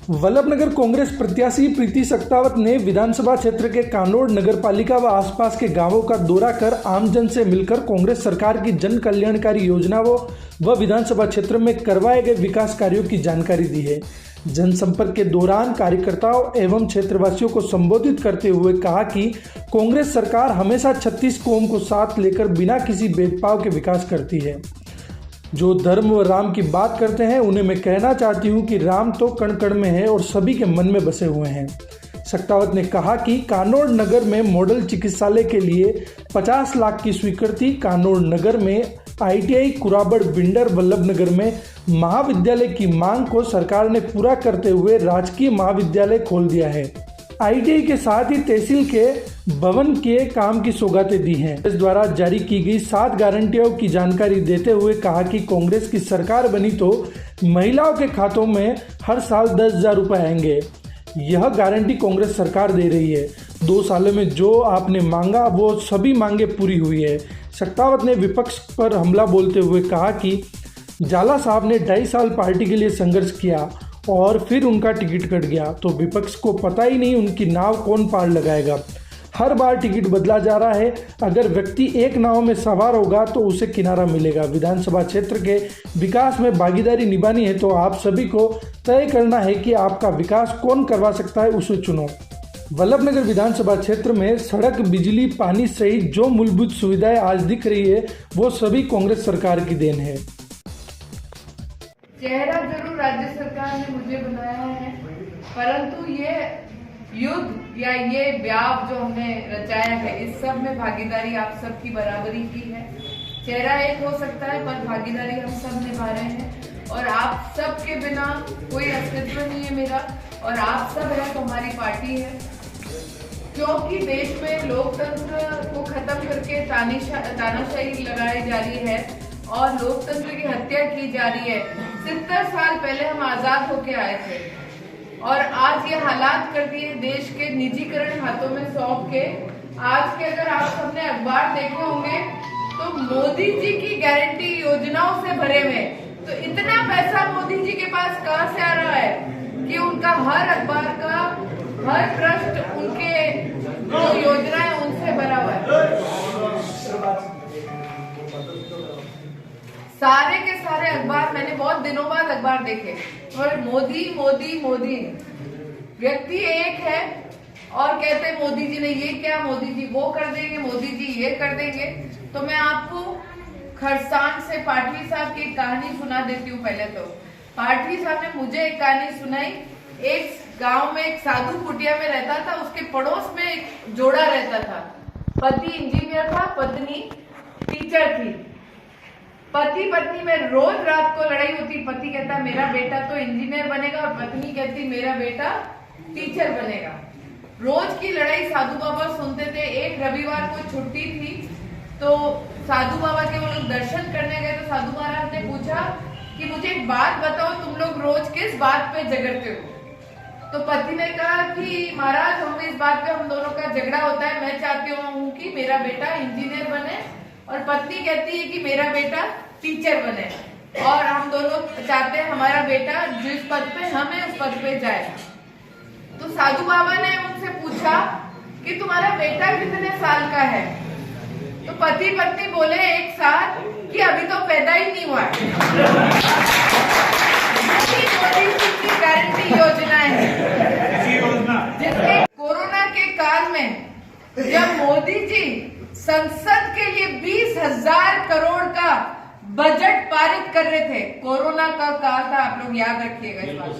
वल्लभनगर कांग्रेस प्रत्याशी प्रीति सक्तावत ने विधानसभा क्षेत्र के कानोड़ नगरपालिका व आसपास के गांवों का दौरा कर आमजन से मिलकर कांग्रेस सरकार की जन कल्याणकारी योजनाओं व विधानसभा क्षेत्र में करवाए गए विकास कार्यों की जानकारी दी है। जनसंपर्क के दौरान कार्यकर्ताओं एवं क्षेत्रवासियों को संबोधित करते हुए कहा कि कांग्रेस सरकार हमेशा 36 कौम को साथ लेकर बिना किसी भेदभाव के विकास करती है। जो धर्म व राम की बात करते हैं उन्हें मैं कहना चाहती हूं कि राम तो कण कण में है और सभी के मन में बसे हुए हैं। सक्तावत ने कहा कि कानोड़ नगर में मॉडल चिकित्सालय के लिए 50 लाख की स्वीकृति, कानोड़ नगर में ITI कुराबड़ बिंडर, वल्लभनगर में महाविद्यालय की मांग को सरकार ने पूरा करते हुए राजकीय महाविद्यालय खोल दिया है। ITI के साथ ही तहसील के भवन के काम की सौगातें दी हैं। इस द्वारा जारी की गई 7 गारंटियों की जानकारी देते हुए कहा कि कांग्रेस की सरकार बनी तो महिलाओं के खातों में हर साल 10,000 रुपये आएंगे। यह गारंटी कांग्रेस सरकार दे रही है। 2 सालों में जो आपने मांगा वो सभी मांगे पूरी हुई है। सक्तावत ने विपक्ष पर हमला बोलते हुए कहा कि जाला साहब ने 2.5 साल पार्टी के लिए संघर्ष किया और फिर उनका टिकट कट गया, तो विपक्ष को पता ही नहीं उनकी नाव कौन पार लगाएगा। हर बार टिकट बदला जा रहा है। अगर व्यक्ति एक नाव में सवार होगा तो उसे किनारा मिलेगा। विधानसभा क्षेत्र के विकास में भागीदारी निभानी है तो आप सभी को तय करना है कि आपका विकास कौन करवा सकता है, उसे चुनो। वल्लभनगर विधानसभा क्षेत्र में सड़क, बिजली, पानी सहित जो मूलभूत सुविधाएं आज दिख रही है वो सभी कांग्रेस सरकार की देन है। चेहरा जरूर राज्य सरकार ने मुझे बनाया है, परंतु ये युद्ध या ये व्याप जो हमने रचाया है, इस सब में भागीदारी आप सबकी बराबरी की है। चेहरा एक हो सकता है पर भागीदारी हम सब निभा रहे हैं और आप सब के बिना कोई अस्तित्व नहीं है मेरा, और आप सब है तो हमारी पार्टी है। क्योंकि देश में लोकतंत्र को खत्म करके तानाशाही लगाई जा रही है और लोकतंत्र की हत्या की जा रही है। 70 साल पहले हम आजाद होके आए थे और आज ये हालात कर दिए देश के निजीकरण हाथों में सौंप के। आज के अगर आप सबने अखबार देखे होंगे तो मोदी जी की गारंटी योजनाओं से भरे हुए, तो इतना पैसा मोदी जी के पास कहां से आ रहा है कि उनका हर अखबार का हर ट्रस्ट उनके जो योजना है उनसे भरा हुआ है। सारे के सारे अखबार मैंने बहुत दिनों बाद अखबार देखे और मोदी मोदी मोदी, व्यक्ति एक है और कहते मोदी जी ने ये क्या, मोदी जी वो कर देंगे, मोदी जी ये कर देंगे। तो मैं आपको खरसान से पाठवी साहब की एक कहानी सुना देती हूँ। पहले तो पाठवी साहब ने मुझे एक कहानी सुनाई। एक गांव में एक साधु कुटिया में रहता था, उसके पड़ोस में एक जोड़ा रहता था। पति इंजीनियर था, पत्नी टीचर थी। पति पत्नी में रोज रात को लड़ाई होती। पति कहता मेरा बेटा तो इंजीनियर बनेगा और पत्नी कहती मेरा बेटा टीचर बनेगा। रोज की लड़ाई साधु बाबा सुनते थे। एक रविवार को छुट्टी थी तो साधु बाबा के वो लोग दर्शन करने गए। तो साधु महाराज ने पूछा कि मुझे एक बात बताओ, तुम लोग रोज किस बात पे झगड़ते हो? तो पति ने कहा कि महाराज हम इस बात पे हम दोनों का झगड़ा होता है, मैं चाहती हूँ कि मेरा बेटा इंजीनियर बने और पत्नी कहती है कि मेरा बेटा टीचर बने, और हम दोनों चाहते हैं हमारा बेटा जिस पद पे हम है उस पद पे जाए। तो साधु बाबा ने उनसे पूछा कि तुम्हारा बेटा कितने साल का है? तो पति पत्नी बोले 1 साल, कि अभी तो पैदा ही नहीं हुआ है। मोदी जी की गारंटी योजना है जिसके कोरोना के काल में जब मोदी जी संसद के लिए 20,000 करोड़ का बजट पारित कर रहे थे, कोरोना का कहा था, आप लोग याद रखिएगा इस बात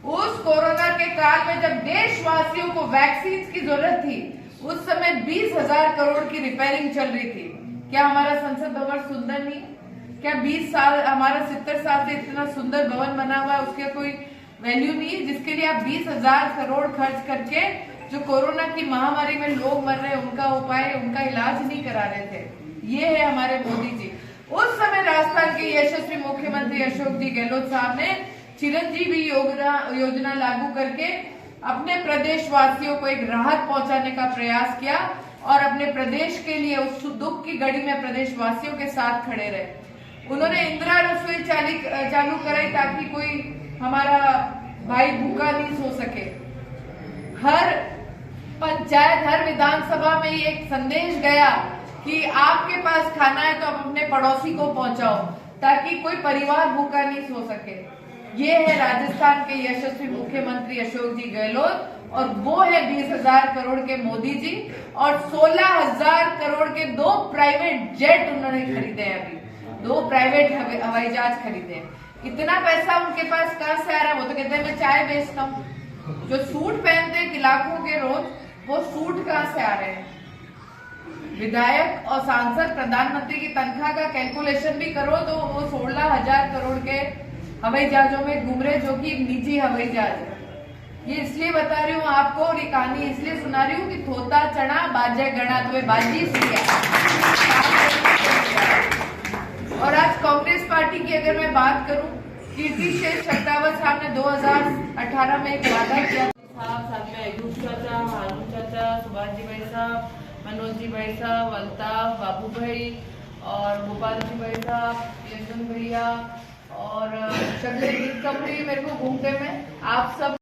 को। उस कोरोना के काल में जब देशवासियों को वैक्सीन की जरूरत थी, उस समय 20,000 करोड़ की रिपेयरिंग चल रही थी। क्या हमारा संसद भवन सुंदर नहीं? क्या 20 साल हमारा 70 साल से इतना सुंदर भवन बना हुआ है, उसका कोई वैल्यू नहीं है जिसके लिए आप 20,000 करोड़ खर्च करके जो कोरोना की महामारी में लोग मर रहे हैं उनका उपाय, उनका इलाज नहीं करा रहे थे? ये है हमारे मोदी जी। उस समय राजस्थान के यशस्वी मुख्यमंत्री अशोक जी गहलोत साहब ने चिरंजीवी योजना लागू करके अपने प्रदेश वासियों को एक राहत पहुंचाने का प्रयास किया और अपने प्रदेश के लिए उस दुख की घड़ी में प्रदेश वासियों के साथ खड़े रहे। उन्होंने इंदिरा रसोई चालू कराई ताकि कोई हमारा भाई भूखा नहीं सो सके। हर पंचायत, हर विधानसभा में ये एक संदेश गया कि आपके पास खाना है तो आप अपने पड़ोसी को पहुंचाओ, ताकि कोई परिवार भूखा नहीं सो सके। ये है राजस्थान के यशस्वी मुख्यमंत्री अशोक जी गहलोत, और वो है 20,000 करोड़ के मोदी जी, और 16,000 करोड़ के 2 प्राइवेट जेट उन्होंने खरीदे हैं। अभी 2 प्राइवेट हवाई जहाज खरीदे हैं। इतना पैसा उनके पास कहां से आ रहा है? वो तो कहते हैं मैं चाय बेचता हूँ। जो सूट पहनते हैं लाखों के रोज, वो सूट कहां से आ रहे हैं? विधायक और सांसद प्रधानमंत्री की तनख्वाह का कैलकुलेशन भी करो तो वो 16,000 करोड़ के हवाई जहाजों में घूम रहे, जो कि एक निजी हवाई जहाज है। ये इसलिए बता रही हूँ आपको, और ये कहानी इसलिए सुना रही हूँ कि थोता चढ़ा बाजे गणा, तो बाजी सी है। और आज कांग्रेस पार्टी की अगर मैं बात करूं, कीर्तिशेष शक्तावत साहब ने 2018 में एक वादा किया। साथ में अयूब चाचा, हारून चाचा, सुभाष जी भाई साहब, मनोज जी भाई साहब, अल्ताफ, बाबू भाई और गोपाल जी भाई साहब, यशवंत भैया और शक्ति मेरे को घूमते में आप सब